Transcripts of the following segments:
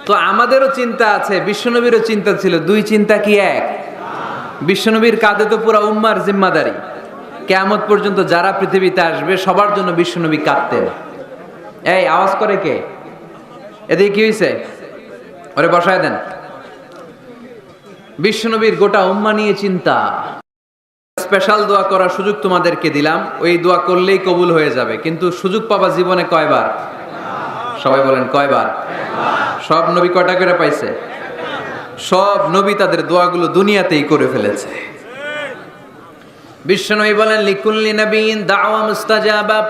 তো আমাদেরও চিন্তা আছে, বিশ্বনবীরও চিন্তা ছিল। দুই চিন্তা কি এক? বিশ্বনবীর কাঁধে তো পুরা উম্মার জিম্মাদারি। কিয়ামত পর্যন্ত যারা পৃথিবীতে আসবে সবার জন্য বিশ্বনবী কাঁদতেন। এই আওয়াজ করে কে? এদিকে কি হয়েছে? ওরে বসায় দেন। বিশ্বনবীর গোটা উম্মা নিয়ে চিন্তা। স্পেশাল দোয়া করার সুযোগ তোমাদেরকে দিলাম, ওই দোয়া করলেই কবুল হয়ে যাবে। কিন্তু সুযোগ পাবা জীবনে কয়বার? সবাই বলেন কয়বার? সব নবী কয়টা করে পাইছে? সব নবী তাদের দোয়াগুলো দুনিয়াতেই করে ফেলেছে। বিশ্বনবী বলেন লিকুল্লি নবিয়্যিন দাওয়া মুস্তাজাবা।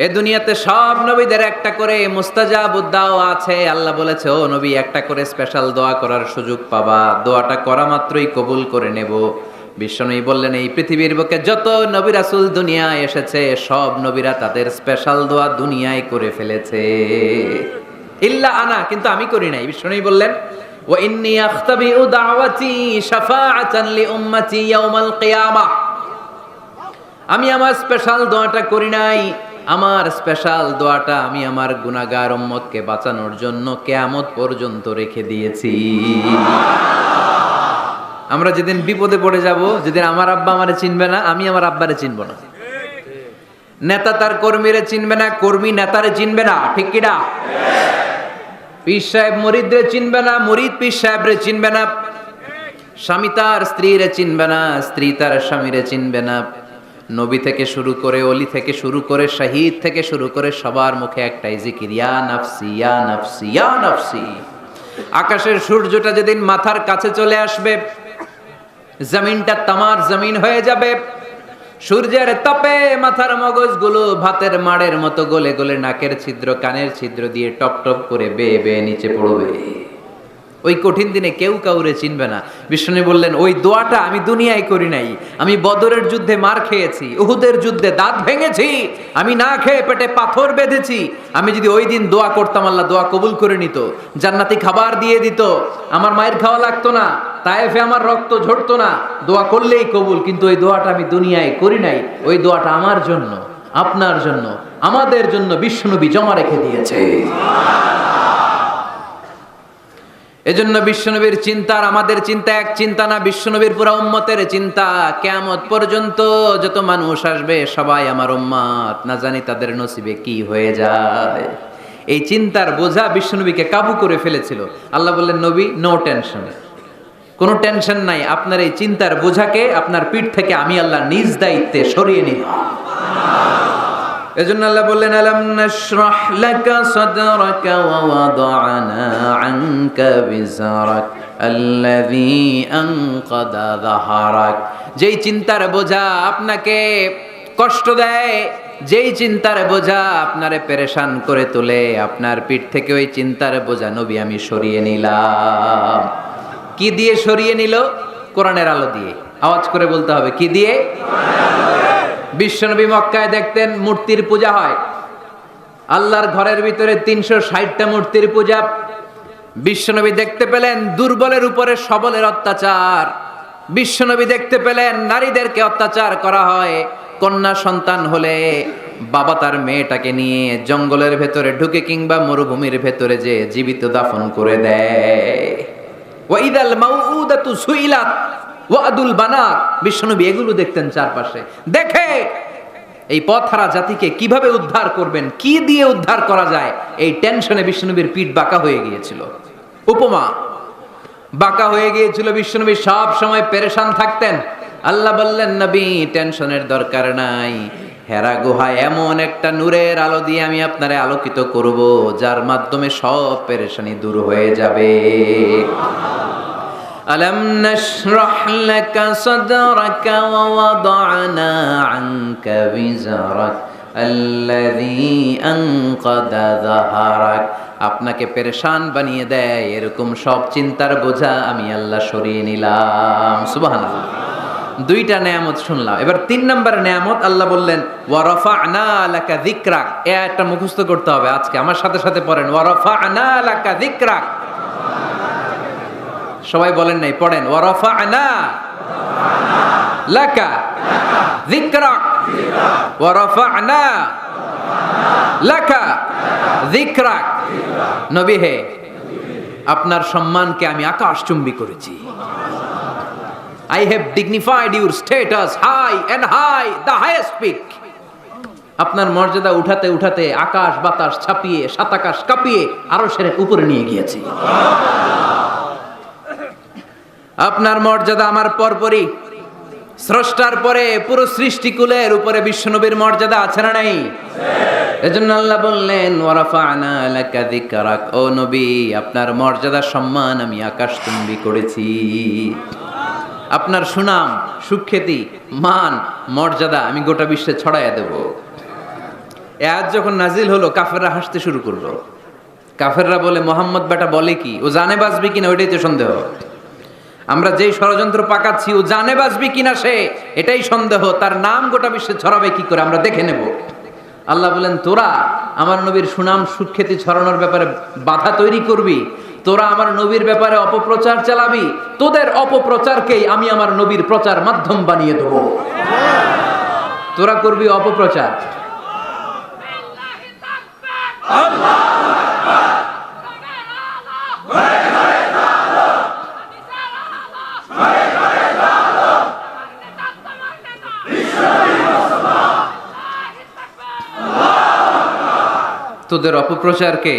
এই দুনিয়াতে সব নবীদের একটা করে মুস্তাজাবুদ দাওয়া আছে। আল্লাহ বলেছে ও নবী, একটা করে স্পেশাল দোয়া করার সুযোগ পাবা, দোয়াটা করা মাত্রই কবুল করে নেব। বিশ্বনবী বললেন এই পৃথিবীর বুকে যত নবী রাসূল দুনিয়ায় এসেছে সব নবীরা তাদের স্পেশাল দোয়া দুনিয়ায় করে ফেলেছে, ইল্লা আনা, কিন্তু আমি করি নাই। বিশ্বনবী বললেন ওয়া ইন্নী আখতাবিউ দাওয়াতি শাফাআতান লি উম্মতি ইয়াউমাল কিয়ামাহ। আমি আমার স্পেশাল দোয়াটা করি নাই। আমার স্পেশাল দোয়াটা আমি আমার গুনাহগার উম্মতকে বাঁচানোর জন্য কিয়ামত পর্যন্ত রেখে দিয়েছি। আমরা যেদিন বিপদে পড়ে যাব, যেদিন আমার আব্বা আমারে চিনবে না, আমি আমার আব্বারে চিনব না, নেতা তার কর্মীরে চিনবে না, কর্মী নেতারে চিনবে না, ঠিক কি না? পীর সাহেব মুরিদরে চিনবে না, মুরিদ পীর সাহেবরে চিনবে না, স্বামী তার স্ত্রীরে চিনবে না, স্ত্রী তার স্বামীরে চিনবে না। নবী থেকে শুরু করে, অলি থেকে শুরু করে, শহীদ থেকে শুরু করে সবার মুখে একটাই জিকির, ইয়া নাফসি ইয়া নাফসি ইয়া নাফসি। আকাশের সূর্যটা যেদিন মাথার কাছে চলে আসবে, জমিনটা তামার জমিন হয়ে যাবে। সূর্যের তাপে মাথার মগজগুলো ভাতের মাড়ের মতো গলে গলে নাকের ছিদ্র কানের ছিদ্র দিয়ে টপ টপ করে বেয়ে বেয়ে নিচে পড়বে। ওই কঠিন দিনে কেউ কাউরে চিনবে না। বিষ্ণু বললেন ওই দোয়াটা আমি দুনিয়ায় করি নাই। আমি বদরের যুদ্ধে মার খেয়েছি, উহুদের যুদ্ধে দাঁত ভেঙেছি, আমি না খেয়ে পেটে পাথর বেঁধেছি। আমি যদি ওই দিন দোয়া করতাম আল্লাহ দোয়া কবুল করে নিত, জান্নাতি খাবার দিয়ে দিত, আমার মায়ের খাওয়া লাগতো না, তায়েফে আমার রক্ত ঝরতো না, দোয়া করলেই কবুল। কিন্তু ওই দোয়াটা আমি দুনিয়ায় করি নাই। ওই দোয়াটা আমার জন্য, আপনার জন্য, আমাদের জন্য বিশ্বনবী জমা রেখে দিয়েছে। এজন্য বিশ্বনবীর চিন্তা আর আমাদের চিন্তা এক চিন্তা না। বিশ্বনবীর পুরা উম্মতের চিন্তা, কিয়ামত পর্যন্ত যত মানুষ আসবে সবাই আমার উম্মত, না জানি তাদের নসিবে কি হয়ে যায়। এই চিন্তার বোঝা বিশ্বনবীকে কাবু করে ফেলেছিল। আল্লাহ বললেন নবী নো টেনশন, কোনো টেনশন নাই, আপনার এই চিন্তার বোঝাকে আপনার পিঠ থেকে আমি আল্লাহ নিজ দায়িত্বে সরিয়ে নিলাম। এজন্য আল্লাহ বললেন আলাম নাশরাহ লাকা সাদরাকা ওয়া ওয়াদা'না আনকা বিজরাক আল্লাযী আনকাদা যাহরাক। যেই চিন্তার বোঝা আপনাকে কষ্ট দেয়, যেই চিন্তার বোঝা আপনারে পেরেশান করে তোলে, আপনার পিঠ থেকে ওই চিন্তার বোঝা নবী আমি সরিয়ে নিলাম। কি দিয়ে সরিয়ে নিল? কোরআনের আলো দিয়ে। আওয়াজ করে বলতে হবে কি দিয়ে? বিশ্বনবী মক্কায় দেখতেন মূর্তির পূজা হয়, আল্লাহর ঘরের ভিতরে 360টা মূর্তির পূজা। বিশ্বনবী দেখতে পেলেন দুর্বলের উপরে সবলের অত্যাচার। বিশ্বনবী দেখতে পেলেন নারীদেরকে অত্যাচার করা হয়। কন্যা সন্তান হলে বাবা তার মেয়েটাকে নিয়ে জঙ্গলের ভেতরে ঢুকে কিংবা মরুভূমির ভেতরে যে জীবিত দাফন করে দেয়। ওয়াইদাল মাউউদাতু সুইলাত ওয়াদুল বানাত। বিশ্বনবী এগুলো দেখতেন চারপাশে। দেখে এই পথহারা জাতিকে কিভাবে উদ্ধার করবেন, কি দিয়ে উদ্ধার করা যায়, এই টেনশনে বিশ্বনবীর পিঠ বাঁকা হয়ে গিয়েছিল। উপমা বাঁকা হয়ে গিয়েছিল। বিশ্বনবী সব সময় পেরেশান থাকতেন। আল্লাহ বললেন নবী টেনশনের দরকার নাই, হেরা গুহায় এমন একটা নূরের আলো দিয়ে আমি আপনারে আলোকিত করব, যার মাধ্যমে সব পেরেশানি দূর হয়ে যাবে। আলাম নাশরাহ লাকা সাদরাকা ওয়া ওয়াদা'না আনকা বিজরাক আল্লাযী আনকাদা যাহরাক। আপনাকে পেরেশান বানিয়ে দেয় এরকম সব চিন্তার বোঝা আমি আল্লাহ সরিয়ে নিলাম। সুবহানাল্লাহ। দুইটা নেয়ামত শুনলাম। এবার 3 নম্বর নেয়ামত আল্লাহ বললেন ওয়া রাফা'না লাকা যিকরাক। এই আয়াতটা মুখস্থ করতে হবে আজকে, আমার সাথে সাথে পড়েন ওয়া রাফা'না লাকা যিকরাক। সবাই বলেন নাই, পড়েন ওয়া রাফা'না লাকা যিকরাক ওয়া রাফা'না লাকা যিকরাক। নবী হে আপনার সম্মানকে আমি আকাশচুম্বী করেছি। I have dignified your status high and high, the highest peak. আপনার মর্যাদা উঠাতে উঠাতে আকাশ বাতাস ছাপিয়ে সাতাকাশ কাঁপিয়ে আরশের উপরে নিয়ে গিয়েছি। আপনার মর্যাদা আমার পরপরই, স্রষ্টার পরে পুরো সৃষ্টিকুলের উপরে বিশ্বনবীর মর্যাদা আছে না নাই? এজন্য আল্লাহ বললেন ওয়ারাফা'না লাকা যিকরাক, ও নবী আপনার মর্যাদা সম্মান আমি আকাশচুম্বী করেছি। আপনার সুনাম সুখ্যাতি মান মর্যাদা আমি গোটা বিশ্বে ছড়াইয়া দেব। এ আয়াত যখন নাজিল হলো কাফেররা হাসতে শুরু করলো। কাফেররা বলে মোহাম্মদ বেটা বলে কি, ও জানে বাঁচবে কিনা ওইটাই তো সন্দেহ। আমরা যেই ষড়যন্ত্র পাকাচ্ছি ও জানে বাঁচবে কিনা সে এটাই সন্দেহ, তার নাম গোটা বিশ্বে ছড়াবে কি করে আমরা দেখে নেব। আল্লাহ বলেন তোরা আমার নবীর সুনাম সুখ্যাতি ছড়ানোর ব্যাপারে বাধা তৈরি করবি, তোরা আমার নবীর ব্যাপারে অপপ্রচার চালাবি, তোদের অপপ্রচারকেই আমি আমার নবীর প্রচার মাধ্যম বানিয়ে দেব। তোরা করবি অপপ্রচার। তোদের অপপ্রচারকে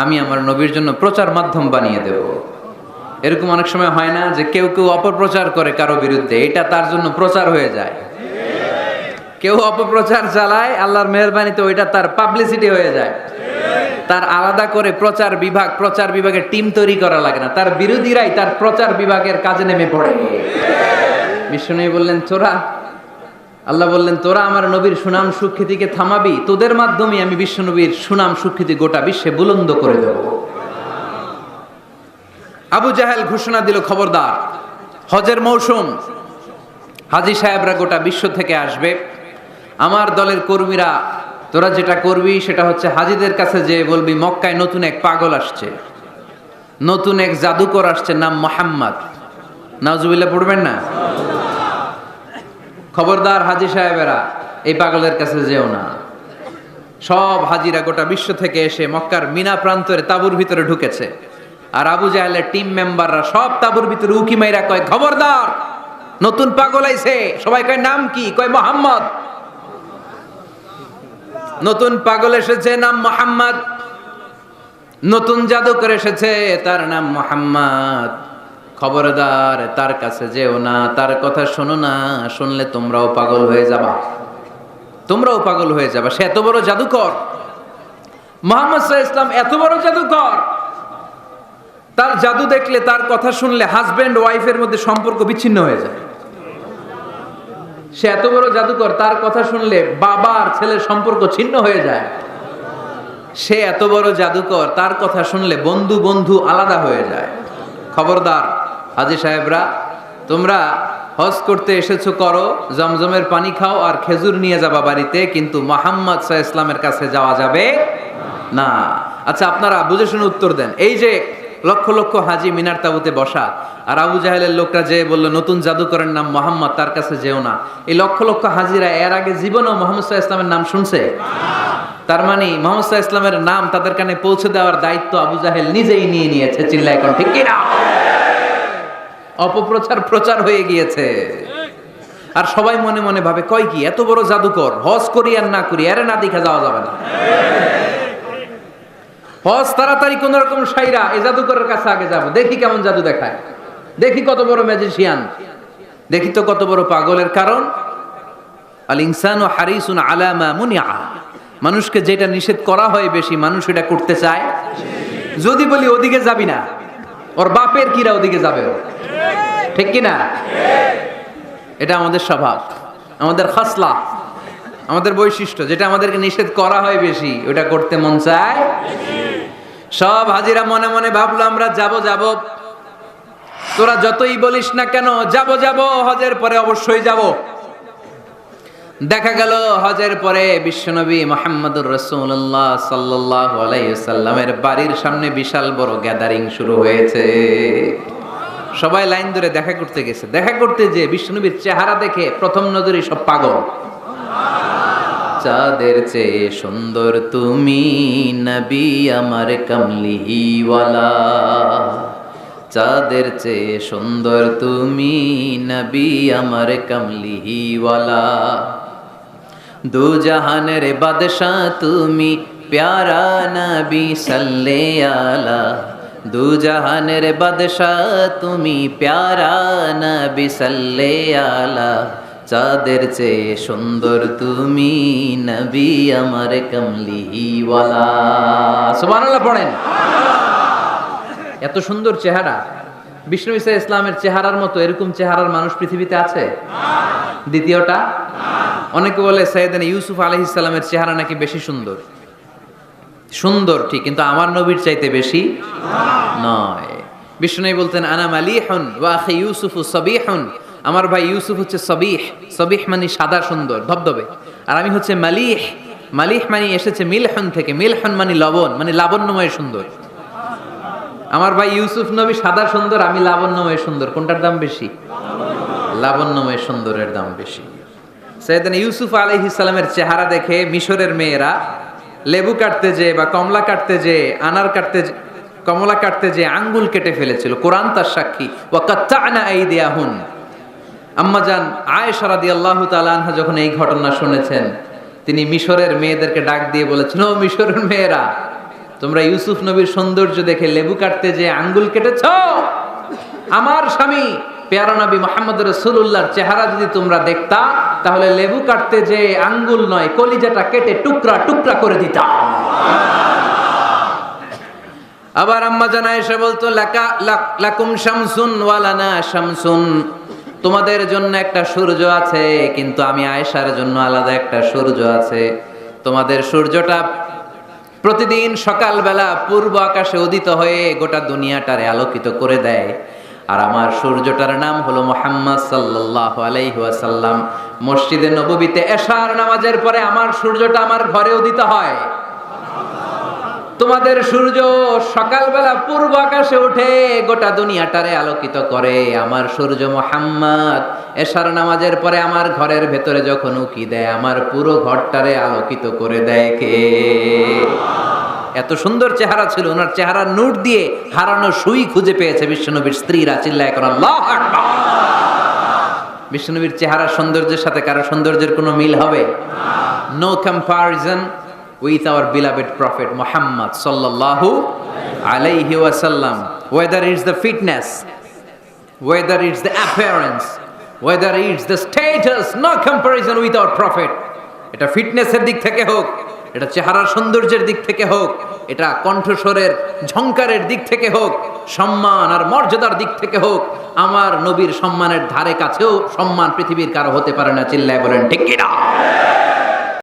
আমি আমার নবীর জন্য প্রচার মাধ্যম বানিয়ে দেব। এরকম অনেক সময় হয় না যে কেউ কেউ অপপ্রচার করে কারো বিরুদ্ধে, এটা তার জন্য প্রচার হয়ে যায়। কেউ অপপ্রচার চালায়, আল্লাহর মেহেরবানিতে ওইটা তার পাবলিসিটি হয়ে যায়। তার আলাদা করে প্রচার বিভাগের টিম তৈরি করা লাগে না, তার বিরোধীরাই তার প্রচার বিভাগের কাজে নেমে পড়ে। বিষ্ণু বললেন তোরা, আল্লাহ বললেন তোরা আমার নবীর সুনাম সুখ্যাতিকে থামাবি, তোদের মাধ্যমে আমি বিশ্ব নবীর সুনাম সুখ্যাতি গোটা বিশ্বে বুলন্দ করে দেব। আবু জাহেল ঘোষণা দিল খবরদার, হজের মৌসুম, হাজী সাহেবরা গোটা বিশ্ব থেকে আসবে, আমার দলের কর্মীরা তোরা যেটা করবি সেটা হচ্ছে হাজীদের কাছে যে বলবি মক্কায় নতুন এক পাগল আসছে, নতুন এক জাদুকর আসছে, নাম মুহাম্মদ। নাউজুবিল্লাহ পড়বেন না? খবরদার হাজী সাহেবেরা এই পাগলের কাছে যেও না। সব হাজিরা গোটা বিশ্ব থেকে এসে মক্কার মিনা প্রান্তরে তাঁবুর ভিতরে ঢুকেছে, আর আবু জাহেলের টিম মেম্বাররা সব তাঁবুর ভিতরে উকি মাইরা কয় খবরদার নতুন পাগল আইছে। সবাই কয় নাম কি? কয় মুহাম্মদ। নতুন পাগল এসেছে, নাম মুহাম্মদ। নতুন জাদুকর এসেছে, তার নাম মুহাম্মদ। খবরদার তার কাছে যেও না, তার কথা শোনো না, শুনলে তোমরাও পাগল হয়ে যাবা, তোমরাও পাগল হয়ে যাবা। সে এত বড় জাদুকর, মুহাম্মদ সাল্লাল্লাহু আলাইহি ওয়াসাল্লাম এত বড় জাদুকর, তার জাদু দেখলে তার কথা শুনলে হাজবেন্ড ওয়াইফের মধ্যে সম্পর্ক বিচ্ছিন্ন হয়ে যায়। সে এত বড় জাদুকর, তার কথা শুনলে বাবা আর ছেলের সম্পর্ক ছিন্ন হয়ে যায়। সে এত বড় জাদুকর, তার কথা শুনলে বন্ধু বন্ধু আলাদা হয়ে যায়। খবরদার হাজী সাহেবরা, তোমরা হজ করতে এসেছো করো, জমজমের পানি খাও আর খেজুর নিয়ে যাবা বাড়িতে, কিন্তু মুহাম্মদ সাল্লাল্লাহু আলাইহি ওয়াসাল্লামের কাছে যাওয়া যাবে না। আচ্ছা আপনারা বুঝে শুনে উত্তর দেন। এই যে লক্ষ লক্ষ হাজী মিনার তাঁবুতে বসা, আর আবু জাহেলের লোকটা যে বলল নতুন জাদুকরের নাম মুহাম্মদ, তার কাছে যেও না, এই লক্ষ লক্ষ হাজীরা এর আগে জীবনেও মুহাম্মদ সাল্লাল্লাহু আলাইহি ওয়াসাল্লামের নাম শুনছে? তার মানে মুহাম্মদ সাল্লাল্লাহু আলাইহি ওয়াসাল্লামের নাম তাদের কানে পৌঁছে দেওয়ার দায়িত্ব আবু জাহেল নিজেই নিয়ে নিয়েছে। চিল্লায় এখন ঠিক কি না? অপপ্রচার প্রচার হয়ে গিয়েছে। আর সবাই মনে মনে ভাবে কয় কি এত বড় জাদুকর, হজ করি আর না করি এর না দেখা যাওয়া যাবে না। হজ তাড়াতাড়ি কোন রকম সাইরা এই জাদুকরের কাছে আগে যাব, দেখি কেমন জাদু দেখায়, দেখি কত বড় ম্যাজিশিয়ান, দেখি তো কত বড় পাগলের। কারণ আল ইনসানু হারিসুন আলা মা মুনিআ, মানুষকে যেটা নিষেধ করা হয় বেশি মানুষ এটা করতে চায়। যদি বলি ওদিকে যাবি না, ওর বাপের কিরা ওদিকে যাবে, ঠিক কি না? এটা আমাদের স্বভাব, আমাদের খাসলা, আমাদের বৈশিষ্ট্য। যেটা আমাদেরকে নিষেধ করা হয় বেশি ওটা করতে মন চায়। সব হাজিরা মনে মনে ভাবলো আমরা যাব যাব, তোরা যতই বলিস না কেন যাব যাব, হজের পরে অবশ্যই যাব। দেখা গেল হজের পরে বিশ্বনবী মুহাম্মদুর রাসূলুল্লাহ সাল্লাল্লাহু আলাইহি ওয়াসাল্লামের বাড়ির সামনে বিশাল বড় গ্যাদারিং শুরু হয়েছে। সবাই লাইন ধরে দেখা করতে গেছে। দেখা করতে যে বিশ্বনবীর চেহারা দেখে প্রথম নজরেই সব পাগল। চাঁদের চেয়ে সুন্দর তুমি নবী আমার কমলিওয়ালা, চাঁদের চেয়ে সুন্দর তুমি নবী আমার কমলিওয়ালা, দু জাহানের বাদশা তুমি প্যারা নবী সাল্লে আলা, দু জাহানের বাদশা তুমি প্যারা নবী সাল্লে আলা, চাঁদের চেয়ে সুন্দর তুমি নবী আমার কমলিওয়ালা। সুবহানাল্লাহ পড়েন। এত সুন্দর চেহারা, বিষ্ণু ঈসা ইসলামের চেহারার মতো এরকম চেহারার মানুষ পৃথিবীতে আছে? দ্বিতীয়টা, অনেকে বলে সাইয়েদনা ইউসুফ আলাইহিস সালামের চেহারা নাকি বেশি সুন্দর। সুন্দর ঠিক, কিন্তু আমার নবীর চাইতে বেশি নয়। বিষ্ণু বলতেন আনা মালিহুন ওয়া আখি ইউসুফু সাবিহুন, আমার ভাই ইউসুফ হচ্ছে সবিহ, সবিহ মানে সাদা সুন্দর ধবধবে, আর আমি হচ্ছে মালিহ, মালিহ মানে এসেছে মিলহন থেকে, মিলহন মানে লবণ, মানে লাবণ্যময় সুন্দর। আমার ভাই ইউসুফ নবী সাদা সুন্দর, আমি লাবণ্যময় সুন্দর, কোনটার দাম বেশি? লাবণ্যময় সুন্দরের দাম বেশি। সাইয়েদনা ইউসুফ আলাইহিস সালামের চেহারা দেখে মিশরের মেয়েরা লেবু কাটতে যে বা কমলা কাটতে যে, আনার কাটতে, কমলা কাটতে যে আঙ্গুল কেটে ফেলেছিল, কোরআন তার সাক্ষী। ওয়া কাত্তা'না আইদিয়াহুন, আম্মাজান আয়েশা রাদিয়াল্লাহু তাআলা আনহা যখন এই ঘটনা শুনেছেন, তিনি মিশরের মেয়েদেরকে ডাক দিয়ে বলেছেন, ও মিশরের মেয়েরা, তোমরা ইউসুফ নবীর সৌন্দর্য দেখে লেবু কাটতে যে আঙ্গুল কেটেছ, আমার স্বামী প্যারা নবী মুহাম্মদ রাসূলুল্লাহর চেহারা যদি তোমরা দেখতা, তাহলে লেবু কাটতে যে আঙ্গুল নয়, কলিজাটা কেটে টুকরা টুকরা করে দিতা। আবার আম্মাজান আয়েশা বলতো লাকুম শামসুন ওয়া লানা শামসুন, তোমাদের জন্য একটা সূর্য আছে, কিন্তু আমি আয়েশার জন্য আলাদা একটা সূর্য আছে। তোমাদের সূর্যটা প্রতিদিন সকালবেলা পূর্ব আকাশে উদিত হয়ে গোটা দুনিয়াটারে আলোকিত করে দেয়, আর আমার সূর্যটার নাম হলো মুহাম্মদ সাল্লাল্লাহু আলাইহি ওয়াসাল্লাম। মসজিদে নববীতে এশার নামাজের পরে আমার সূর্যটা আমার ঘরে উদিত হয়। তোমাদের সূর্য সকালবেলা পূর্ব আকাশে উঠে গোটা দুনিয়াটারে আলোকিত করে, আমার সূর্য মুহাম্মদ এশার নামাজের পরে আমার ঘরের ভেতরে যখন উকি দেয়, আমার পুরো ঘরটারে আলোকিত করে দেয় কে? এত সুন্দর চেহারা ছিল, ওনার চেহারার নূর দিয়ে হারানো সুই খুঁজে পেয়েছে বিশ্বনবীর স্ত্রীরা। চিল্লায় করেন আল্লাহু আকবার। বিশ্বনবীর চেহারার সৌন্দর্যের সাথে কারো সৌন্দর্যের কোনো মিল হবে? No comparison with our beloved prophet Muhammad sallallahu alayhi wasallam. Whether it's the fitness, whether it's the appearance, whether it's the status, no comparison with our prophet. এটা ফিটনেসের দিক থেকে হোক, এটা চেহারার সৌন্দর্যের দিক থেকে হোক, এটা কণ্ঠস্বরের ঝংকারের দিক থেকে হোক, সম্মান আর মর্যাদার দিক থেকে হোক, আমার নবীর সম্মানের ধারে কাছেও সম্মান পৃথিবীর কারো হতে পারে না। চিল্লায় বলেন ঠিক কি না?